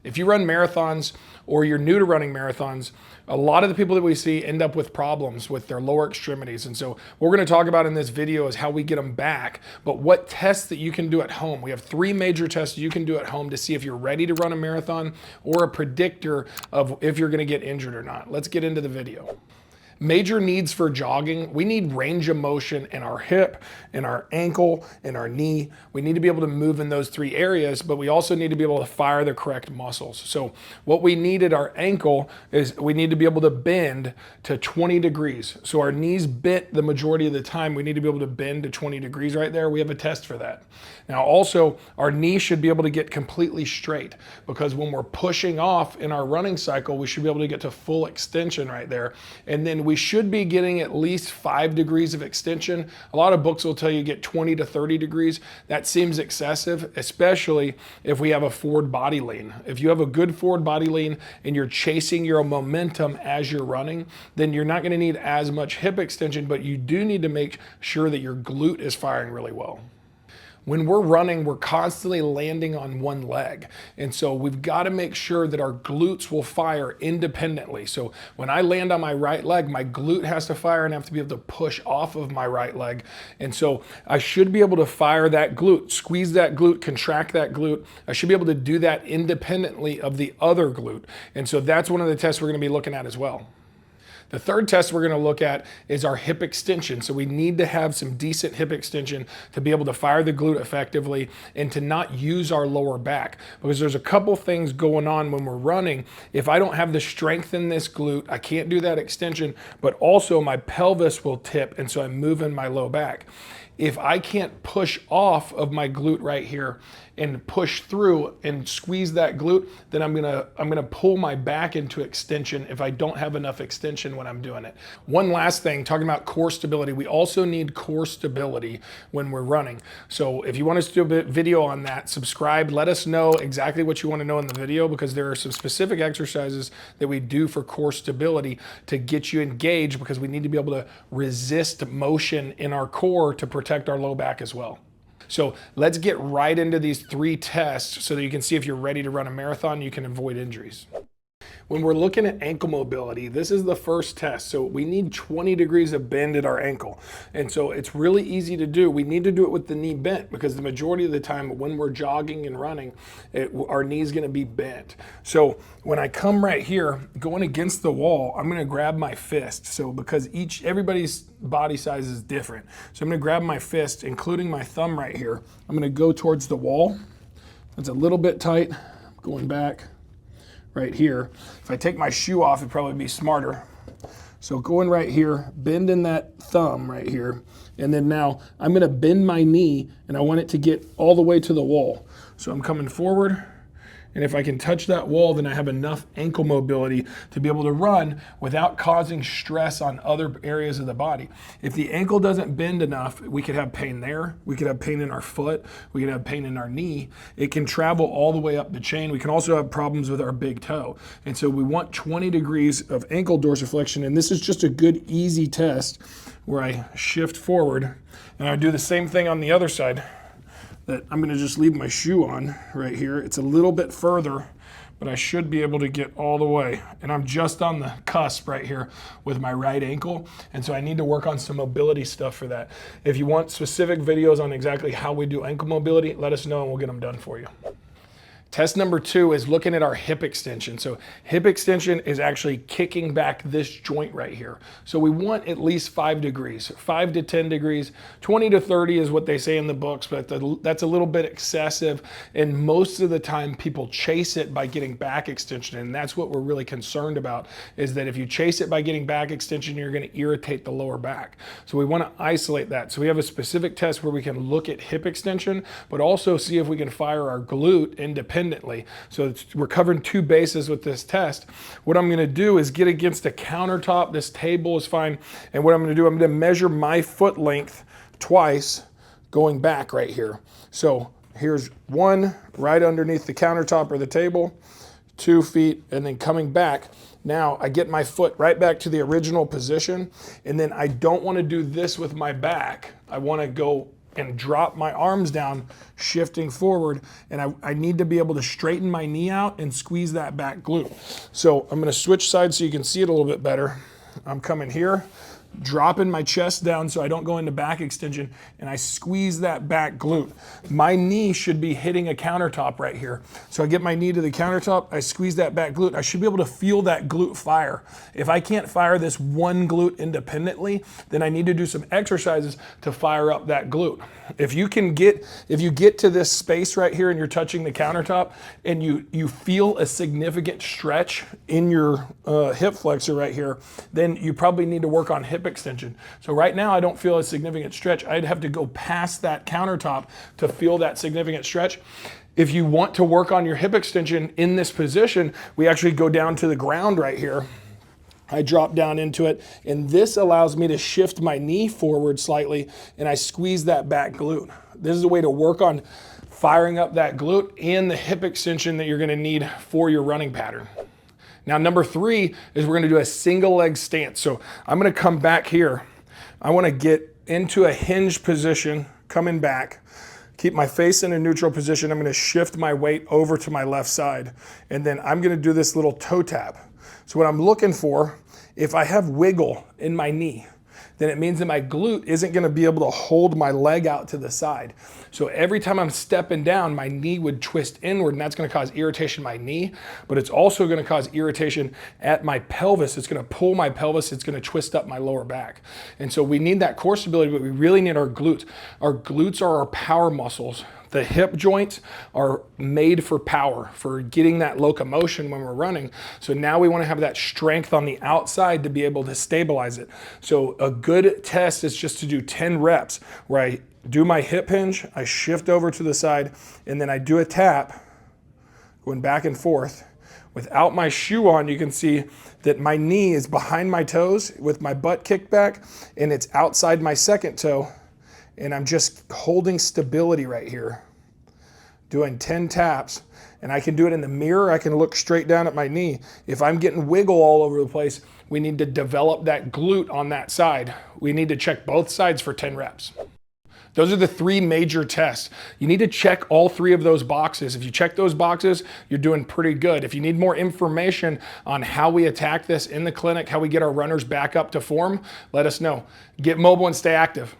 If you run marathons or you're new to running marathons, a lot of the people that we see end up with problems with their lower extremities. And so what we're going to talk about in this video is how we get them back, but what tests that you can do at home. We have 3 major tests you can do at home to see if you're ready to run a marathon or a predictor of if you're going to get injured or not. Let's get into the video. Major needs for jogging. We need range of motion in our hip, in our ankle, in our knee. We need to be able to move in those 3 areas, but we also need to be able to fire the correct muscles. So what we need at our ankle is we need to be able to bend to 20 degrees. So our knees bent the majority of the time. We need to be able to bend to 20 degrees right there. We have a test for that. Now also, our knee should be able to get completely straight, because when we're pushing off in our running cycle, we should be able to get to full extension right there. And then we should be getting at least 5 degrees of extension. A lot of books will tell you get 20 to 30 degrees. That seems excessive, especially if we have a forward body lean. If you have a good forward body lean and you're chasing your momentum as you're running, then you're not going to need as much hip extension, but you do need to make sure that your glute is firing really well. When we're running, we're constantly landing on one leg. And so we've got to make sure that our glutes will fire independently. So when I land on my right leg, my glute has to fire and I have to be able to push off of my right leg. And so I should be able to fire that glute, squeeze that glute, contract that glute. I should be able to do that independently of the other glute. And so that's one of the tests we're going to be looking at as well. The third test we're going to look at is our hip extension. So we need to have some decent hip extension to be able to fire the glute effectively and to not use our lower back, because there's a couple things going on when we're running. If I don't have the strength in this glute, I can't do that extension, but also my pelvis will tip, and so I'm moving my low back. If I can't push off of my glute right here and push through and squeeze that glute, then I'm gonna pull my back into extension if I don't have enough extension when I'm doing it. One last thing, talking about core stability, we also need core stability when we're running. So if you want us to do a video on that, subscribe, let us know exactly what you want to know in the video, because there are some specific exercises that we do for core stability to get you engaged, because we need to be able to resist motion in our core to protect our low back as well. So let's get right into these 3 tests so that you can see if you're ready to run a marathon, you can avoid injuries. When we're looking at ankle mobility, this is the first test. So we need 20 degrees of bend at our ankle. And so it's really easy to do. We need to do it with the knee bent, because the majority of the time when we're jogging and running, our knee's gonna be bent. So when I come right here, going against the wall, I'm gonna grab my fist. So because everybody's body size is different. So I'm gonna grab my fist, including my thumb right here. I'm gonna go towards the wall. It's a little bit tight, going back. Right here. If I take my shoe off, it'd probably be smarter. So going right here, bending that thumb right here, and then now I'm gonna bend my knee and I want it to get all the way to the wall. So I'm coming forward, and if I can touch that wall, then I have enough ankle mobility to be able to run without causing stress on other areas of the body. If the ankle doesn't bend enough, we could have pain there, we could have pain in our foot, we could have pain in our knee. It can travel all the way up the chain. We can also have problems with our big toe. And so we want 20 degrees of ankle dorsiflexion, and this is just a good, easy test where I shift forward, and I do the same thing on the other side. That I'm gonna just leave my shoe on right here. It's a little bit further, but I should be able to get all the way. And I'm just on the cusp right here with my right ankle. And so I need to work on some mobility stuff for that. If you want specific videos on exactly how we do ankle mobility, let us know and we'll get them done for you. Test number 2 is looking at our hip extension. So hip extension is actually kicking back this joint right here. So we want at least 5 degrees, 5 to 10 degrees, 20 to 30 is what they say in the books, but that's a little bit excessive. And most of the time people chase it by getting back extension. And that's what we're really concerned about, is that if you chase it by getting back extension, you're gonna irritate the lower back. So we wanna isolate that. So we have a specific test where we can look at hip extension, but also see if we can fire our glute independently. So we're covering 2 bases with this test. What I'm gonna do is get against a countertop. This table is fine. And what I'm gonna do, I'm gonna measure my foot length twice going back right here. So here's 1 right underneath the countertop or the table, 2 feet, and then coming back. Now I get my foot right back to the original position, and then I don't wanna do this with my back. I wanna go and drop my arms down, shifting forward. And I need to be able to straighten my knee out and squeeze that back glute. So I'm gonna switch sides so you can see it a little bit better. I'm coming here, dropping my chest down so I don't go into back extension, and I squeeze that back glute. My knee should be hitting a countertop right here. So I get my knee to the countertop, I squeeze that back glute. I should be able to feel that glute fire. If I can't fire this one glute independently, then I need to do some exercises to fire up that glute. If you get to this space right here and you're touching the countertop and you feel a significant stretch in your hip flexor right here, then you probably need to work on hip extension. So right now I don't feel a significant stretch. I'd have to go past that countertop to feel that significant stretch. If you want to work on your hip extension in this position, we actually go down to the ground right here. I drop down into it, and this allows me to shift my knee forward slightly, and I squeeze that back glute. This is a way to work on firing up that glute and the hip extension that you're gonna need for your running pattern. Now, number 3 is we're gonna do a single leg stance. So I'm gonna come back here. I wanna get into a hinge position, coming back, keep my face in a neutral position. I'm gonna shift my weight over to my left side, and then I'm gonna do this little toe tap. So what I'm looking for, if I have wiggle in my knee, then it means that my glute isn't gonna be able to hold my leg out to the side. So every time I'm stepping down, my knee would twist inward, and that's gonna cause irritation in my knee, but it's also gonna cause irritation at my pelvis. It's gonna pull my pelvis, it's gonna twist up my lower back. And so we need that core stability, but we really need our glutes. Our glutes are our power muscles. The hip joints are made for power, for getting that locomotion when we're running. So now we want to have that strength on the outside to be able to stabilize it. So a good test is just to do 10 reps where I do my hip hinge, I shift over to the side, and then I do a tap, going back and forth. Without my shoe on, you can see that my knee is behind my toes with my butt kicked back, and it's outside my second toe. And I'm just holding stability right here, doing 10 taps. And I can do it in the mirror. I can look straight down at my knee. If I'm getting wiggle all over the place, we need to develop that glute on that side. We need to check both sides for 10 reps. Those are the 3 major tests. You need to check all 3 of those boxes. If you check those boxes, you're doing pretty good. If you need more information on how we attack this in the clinic, how we get our runners back up to form, let us know. Get mobile and stay active.